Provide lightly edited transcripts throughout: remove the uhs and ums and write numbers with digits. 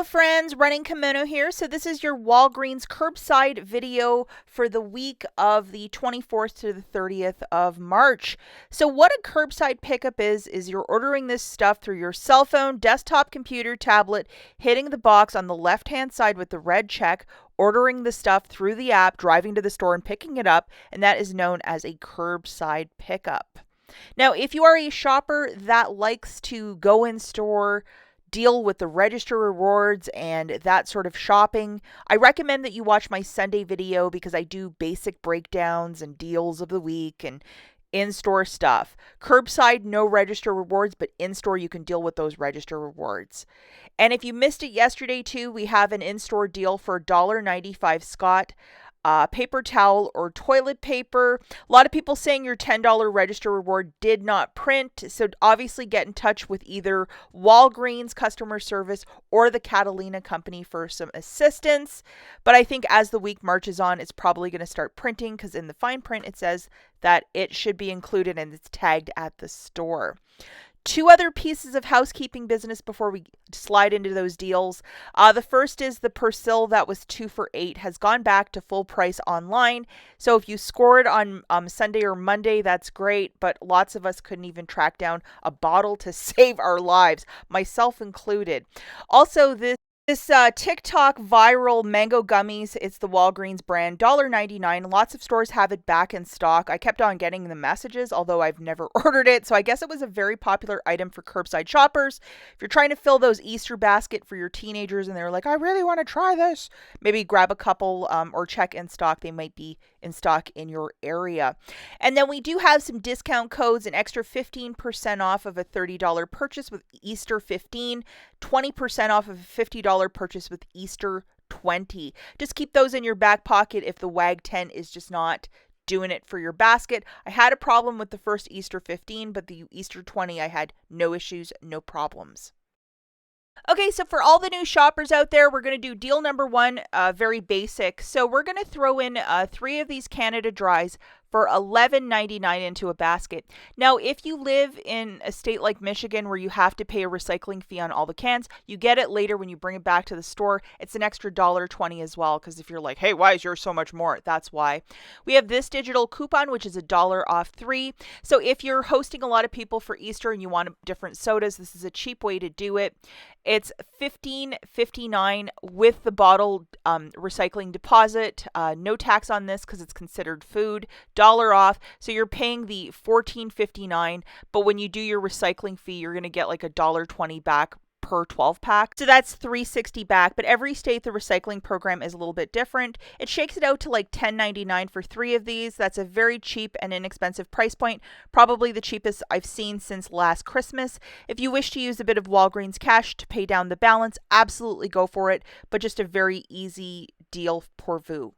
Friends, Running Kimono here. So this is your Walgreens curbside video for the week of the 24th to the 30th of March. So what a curbside pickup is you're ordering this stuff through your cell phone, desktop computer, tablet, hitting the box on the left-hand side with the red check, ordering the stuff through the app, driving to the store and picking it up, and that is known as a curbside pickup. Now, if you are a shopper that likes to go in store, deal with the register rewards and that sort of shopping, I recommend that you watch my Sunday video because I do basic breakdowns and deals of the week and in-store stuff. Curbside, no register rewards, but in-store you can deal with those register rewards. And if you missed it yesterday too, we have an in-store deal for $1.95 Scott. Paper towel or toilet paper. A lot of people saying your $10 register reward did not print. So obviously get in touch with either Walgreens customer service or the Catalina company for some assistance. But I think as the week marches on, it's probably going to start printing because in the fine print, it says that it should be included and it's tagged at the store. Two other pieces of housekeeping business before we slide into those deals. The first is the Persil that was 2 for $8 has gone back to full price online. So if you scored on Sunday or Monday, that's great. But lots of us couldn't even track down a bottle to save our lives, myself included. Also, this TikTok viral mango gummies, it's the Walgreens brand, $1.99. Lots of stores have it back in stock. I kept on getting the messages, although I've never ordered it. So I guess it was a very popular item for curbside shoppers. If you're trying to fill those Easter basket for your teenagers and they're like, I really want to try this, maybe grab a couple or check in stock. They might be in stock in your area. And then we do have some discount codes, an extra 15% off of a $30 purchase with Easter 15, 20% off of a $50 purchase with Easter 20. Just keep those in your back pocket if the WAG 10 is just not doing it for your basket. I had a problem with the first Easter 15, but the Easter 20, I had no issues, no problems. Okay, so for all the new shoppers out there, we're going to do deal number one, very basic. So we're going to throw in 3 of these Canada Dries for $11.99 into a basket. Now, if you live in a state like Michigan where you have to pay a recycling fee on all the cans, you get it later when you bring it back to the store. It's an extra $1.20 as well, because if you're like, hey, why is yours so much more? That's why. We have this digital coupon, which is $1 off 3. So if you're hosting a lot of people for Easter and you want different sodas, this is a cheap way to do it. It's $15.59 with the bottle recycling deposit. No tax on this because it's considered food. $1 off. So you're paying the $14.59, but when you do your recycling fee, you're going to get like $1.20 back per 12 pack. So that's $3.60 back, but every state the recycling program is a little bit different. It shakes it out to like $10.99 for 3 of these. That's a very cheap and inexpensive price point, probably the cheapest I've seen since last Christmas. If you wish to use a bit of Walgreens cash to pay down the balance, absolutely go for it, but just a very easy deal pour vous.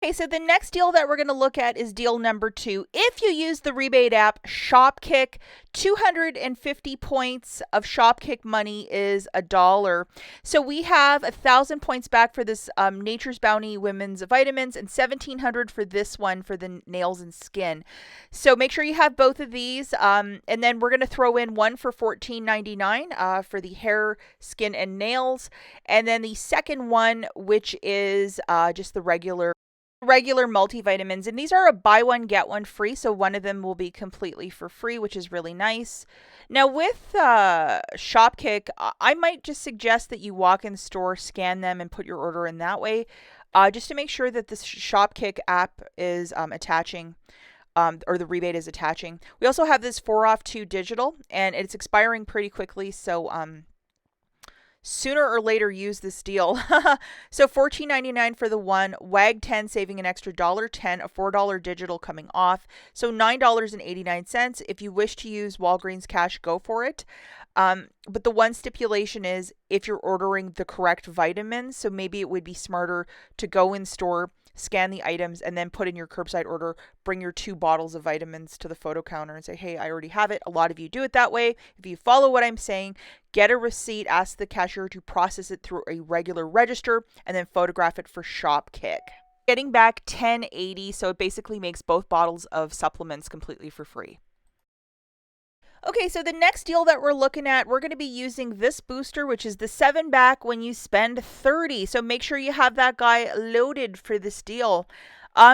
Okay, so the next deal that we're going to look at is deal number 2. If you use the rebate app Shopkick, 250 points of Shopkick money is $1. So we have 1,000 points back for this Nature's Bounty Women's Vitamins and 1,700 for this one for the nails and skin. So make sure you have both of these. And then we're going to throw in one for $14.99 for the hair, skin, and nails. And then the second one, which is just the regular multivitamins, and these are a buy one get one free, so one of them will be completely for free, which is really nice. Now with Shopkick, I might just suggest that you walk in the store, scan them, and put your order in that way, just to make sure that this Shopkick app is attaching or the rebate is attaching. We also have this 4 off 2 digital, and it's expiring pretty quickly, so sooner or later use this deal. So $14.99 for the one, WAG 10 saving an extra $1.10, a $4 digital coming off. So $9.89. If you wish to use Walgreens cash, go for it. But the one stipulation is if you're ordering the correct vitamins, so maybe it would be smarter to go in store, scan the items, and then put in your curbside order, bring your 2 bottles of vitamins to the photo counter and say, hey, I already have it. A lot of you do it that way. If you follow what I'm saying, get a receipt, ask the cashier to process it through a regular register, and then photograph it for Shopkick. Getting back $10.80, so it basically makes both bottles of supplements completely for free. Okay, so the next deal that we're looking at, we're going to be using this booster, which is the 7 back when you spend 30. So make sure you have that guy loaded for this deal.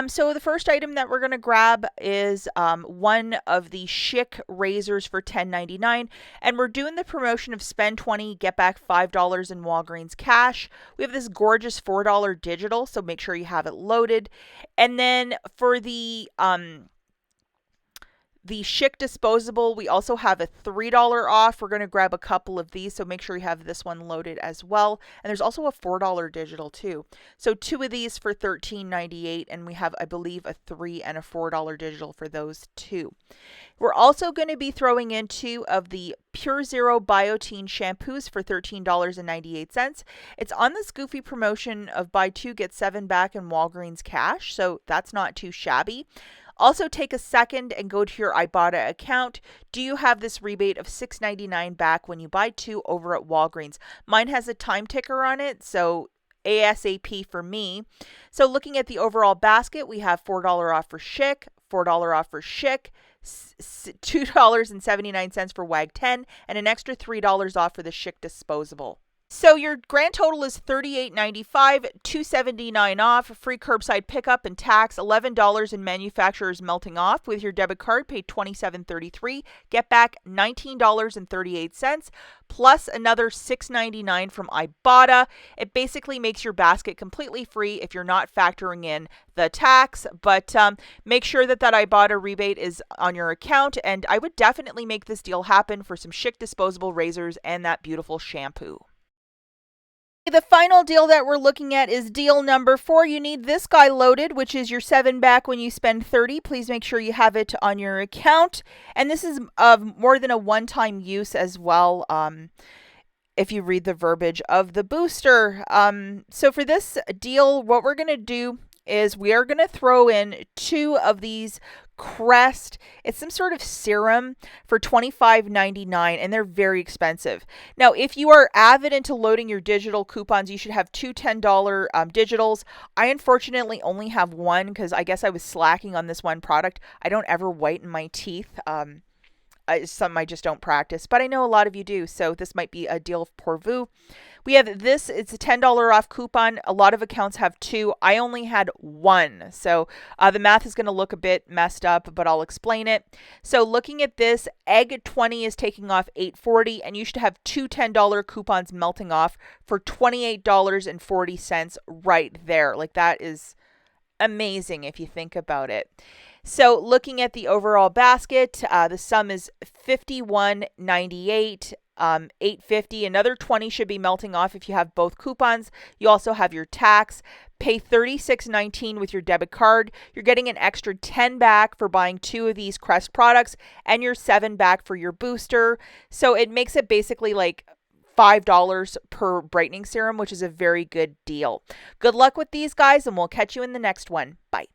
So the first item that we're going to grab is one of the Schick razors for $10.99, and we're doing the promotion of spend 20, get back $5 in Walgreens cash. We have this gorgeous $4 digital, so make sure you have it loaded. And then for the Schick disposable, we also have a $3 off. We're going to grab a couple of these, so make sure you have this one loaded as well. And there's also a $4 digital too. So 2 of these for $13.98, and we have, I believe, a $3 and a $4 digital for those two. We're also going to be throwing in 2 of the Pure Zero Biotin shampoos for $13.98. It's on this goofy promotion of buy 2, get 7 back in Walgreens cash, so that's not too shabby. Also, take a second and go to your IBOTTA account. Do you have this rebate of $6.99 back when you buy 2 over at Walgreens? Mine has a time ticker on it, so ASAP for me. So looking at the overall basket, we have $4 off for Schick, $4 off for Schick, $2.79 for WAG 10, and an extra $3 off for the Schick disposable. So your grand total is $38.95, $2.79 off, free curbside pickup and tax, $11 in manufacturer's melting off. With your debit card, pay $27.33, get back $19.38, plus another $6.99 from IBOTTA. It basically makes your basket completely free if you're not factoring in the tax, but make sure that IBOTTA rebate is on your account, and I would definitely make this deal happen for some Schick disposable razors and that beautiful shampoo. The final deal that we're looking at is deal number 4. You need this guy loaded, which is your 7 back when you spend 30. Please make sure you have it on your account. And this is of more than a one-time use as well, if you read the verbiage of the booster. So for this deal, what we're going to do is we are going to throw in 2 of these Crest. It's some sort of serum for $25.99, and they're very expensive. Now, if you are avid into loading your digital coupons, you should have 2 $10 digitals. I unfortunately only have one because I guess I was slacking on this one product. I don't ever whiten my teeth. It's something I just don't practice, but I know a lot of you do, so this might be a deal pour vous. We have this, it's a $10 off coupon. A lot of accounts have 2. I only had 1, so the math is going to look a bit messed up, but I'll explain it. So looking at this, Egg 20 is taking off $8.40, and you should have 2 $10 coupons melting off for $28.40 right there. Like, that is amazing if you think about it. So looking at the overall basket, the sum is $51.98, $8.50. Another 20 should be melting off if you have both coupons. You also have your tax. Pay $36.19 with your debit card. You're getting an extra 10 back for buying 2 of these Crest products, and your 7 back for your booster. So it makes it basically like $5 per brightening serum, which is a very good deal. Good luck with these guys, and we'll catch you in the next one. Bye.